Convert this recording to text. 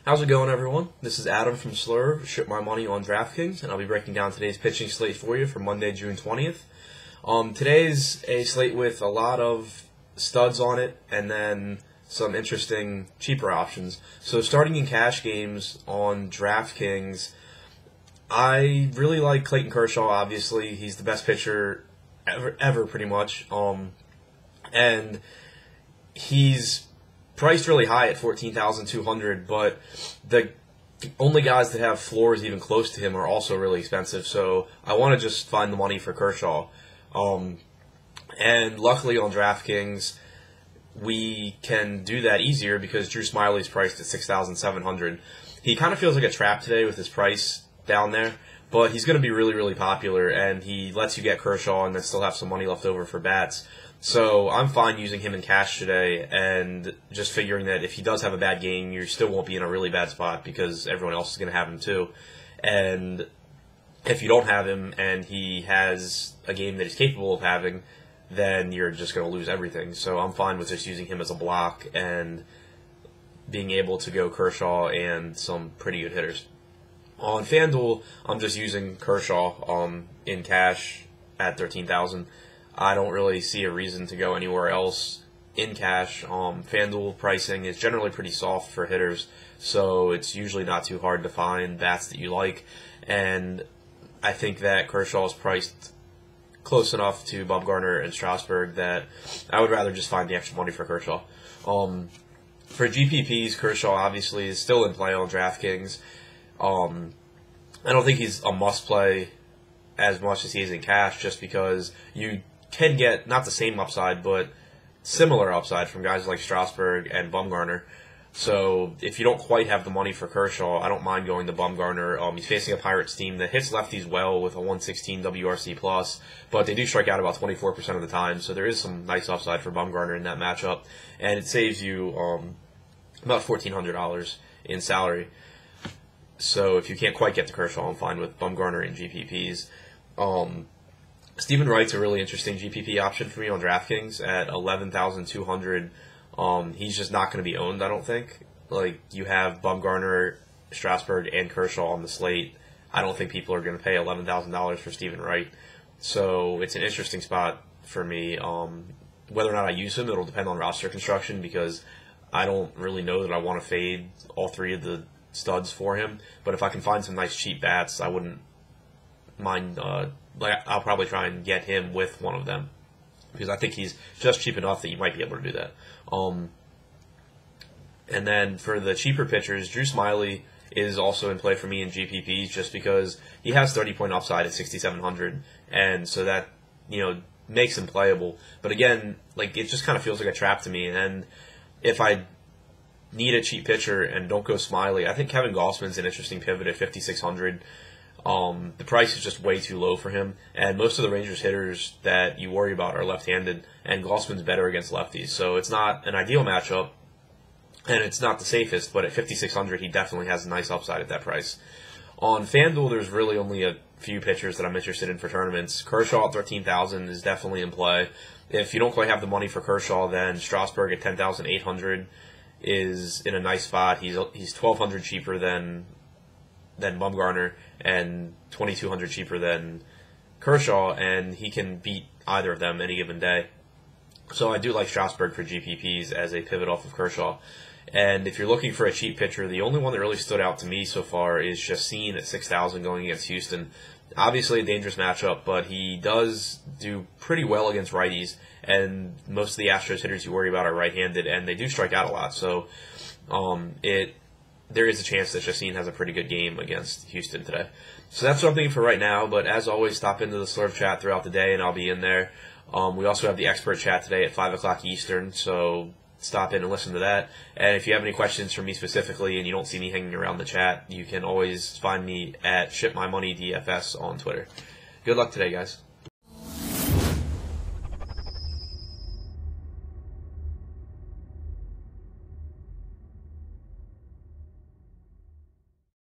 How's it going, everyone? This is Adam from Slurve, Ship My Money on DraftKings, and I'll be breaking down today's pitching slate for you for Monday, June 20th. Today's a slate with a lot of studs on it, and then some interesting cheaper options. So starting in cash games on DraftKings, I really like Clayton Kershaw, obviously. He's the best pitcher ever pretty much. And he's priced really high at $14,200, but the only guys that have floors even close to him are also really expensive. So I want to just find the money for Kershaw. And luckily on DraftKings, we can do that easier because Drew Smyly's priced at $6,700. He kind of feels like a trap today with his price down there, but he's going to be really, really popular, and he lets you get Kershaw and then still have some money left over for bats. So I'm fine using him in cash today and just figuring that if he does have a bad game, you still won't be in a really bad spot because everyone else is going to have him too. And if you don't have him and he has a game that he's capable of having, then you're just going to lose everything. So I'm fine with just using him as a block and being able to go Kershaw and some pretty good hitters. On FanDuel, I'm just using Kershaw in cash at $13,000. I don't really see a reason to go anywhere else in cash. FanDuel pricing is generally pretty soft for hitters, so it's usually not too hard to find bats that you like. And I think that Kershaw is priced close enough to Bumgarner and Strasburg that I would rather just find the extra money for Kershaw. For GPPs, Kershaw obviously is still in play on DraftKings. I don't think he's a must-play as much as he is in cash, just because you can get not the same upside, but similar upside from guys like Strasburg and Bumgarner. So if you don't quite have the money for Kershaw, I don't mind going to Bumgarner. He's facing a Pirates team that hits lefties well with a 116 WRC+, but they do strike out about 24% of the time, so there is some nice upside for Bumgarner in that matchup, and it saves you about $1,400 in salary. So if you can't quite get to Kershaw, I'm fine with Bumgarner and GPPs. Stephen Wright's a really interesting GPP option for me on DraftKings at $11,200. He's just not going to be owned, I don't think. Like, you have Bumgarner, Strasburg, and Kershaw on the slate. I don't think people are going to pay $11,000 for Stephen Wright. So it's an interesting spot for me. Whether or not I use him, it'll depend on roster construction, because I don't really know that I want to fade all three of the studs for him. But if I can find some nice cheap bats, I wouldn't mind. I'll probably try and get him with one of them, because I think he's just cheap enough that you might be able to do that. And then for the cheaper pitchers, Drew Smyly is also in play for me in GPPs, just because he has 30-point upside at $6,700, and so that, makes him playable. But again, it just kind of feels like a trap to me. And if I need a cheap pitcher and don't go Smyly, I think Kevin Gausman's an interesting pivot at $5,600. The price is just way too low for him, and most of the Rangers hitters that you worry about are left-handed, and Gausman's better against lefties, so it's not an ideal matchup, and it's not the safest, but at $5,600 he definitely has a nice upside at that price. On FanDuel, there's really only a few pitchers that I'm interested in for tournaments. Kershaw at $13,000 is definitely in play. If you don't quite have the money for Kershaw, then Strasburg at $10,800 is in a nice spot. He's $1,200 cheaper than Bumgarner and $2,200 cheaper than Kershaw, and he can beat either of them any given day. So I do like Strasburg for GPPs as a pivot off of Kershaw. And if you're looking for a cheap pitcher, the only one that really stood out to me so far is Chacin at $6,000 going against Houston. Obviously a dangerous matchup, but he does do pretty well against righties, and most of the Astros hitters you worry about are right-handed, and they do strike out a lot. So there is a chance that Chacin has a pretty good game against Houston today. So that's what I'm thinking for right now, but as always, stop into the Slurve chat throughout the day, and I'll be in there. We also have the expert chat today at 5 o'clock Eastern, so stop in and listen to that. And if you have any questions for me specifically and you don't see me hanging around the chat, you can always find me at ShipMyMoneyDFS on Twitter. Good luck today, guys.